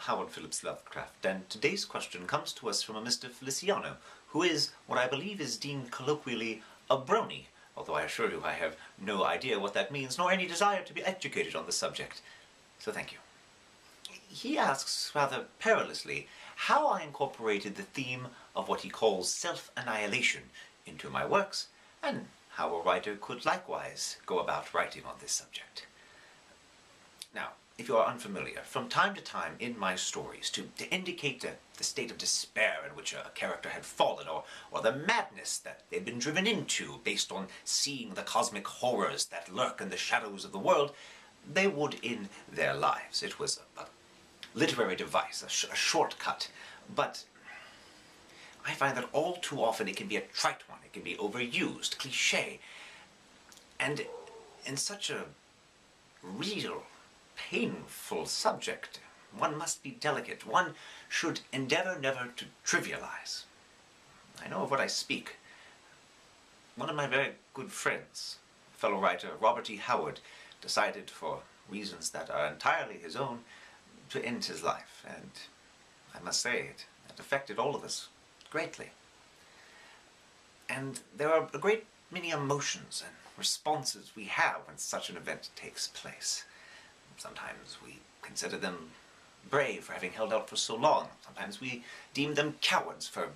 Howard Phillips Lovecraft, and today's question comes to us from a Mr. Feliciano, who is what I believe is deemed colloquially a brony, although I assure you I have no idea what that means, nor any desire to be educated on the subject. So thank you. He asks, rather perilously, how I incorporated the theme of what he calls self-annihilation into my works, and how a writer could likewise go about writing on this subject. Now, if you are unfamiliar, from time to time in my stories, to indicate the state of despair in which a character had fallen, or the madness that they'd been driven into based on seeing the cosmic horrors that lurk in the shadows of the world, they would in their lives. It was a literary device, a shortcut, but I find that all too often it can be a trite one, it can be overused, cliché, and in such a real, painful subject, one must be delicate. One should endeavor never to trivialize. I know of what I speak. One of my very good friends, fellow writer Robert E. Howard, decided, for reasons that are entirely his own, to end his life, and I must say it affected all of us greatly. And there are a great many emotions and responses we have when such an event takes place. Sometimes we consider them brave for having held out for so long. Sometimes we deem them cowards for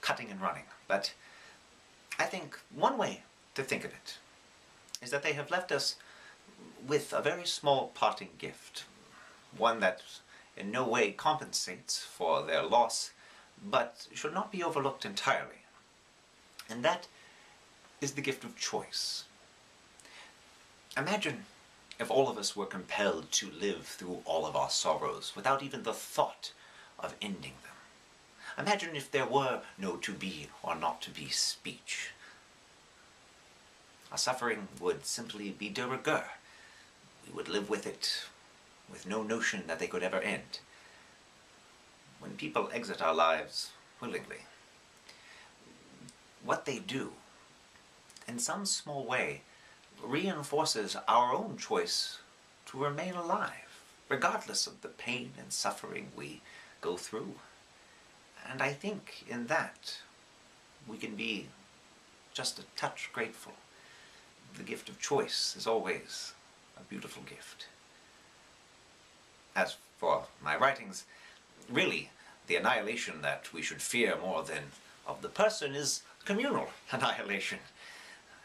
cutting and running. But I think one way to think of it is that they have left us with a very small parting gift, one that in no way compensates for their loss, but should not be overlooked entirely. And that is the gift of choice. Imagine if all of us were compelled to live through all of our sorrows without even the thought of ending them. Imagine if there were no to be or not to be speech. Our suffering would simply be de rigueur. We would live with it, with no notion that they could ever end. When people exit our lives willingly, what they do, in some small way, reinforces our own choice to remain alive, regardless of the pain and suffering we go through. And I think in that, we can be just a touch grateful. The gift of choice is always a beautiful gift. As for my writings, really, the annihilation that we should fear more than of the person is communal annihilation.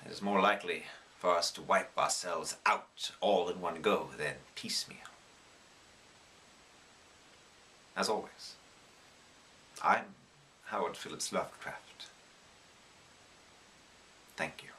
It is more likely for us to wipe ourselves out all in one go than piecemeal. As always, I'm Howard Phillips Lovecraft. Thank you.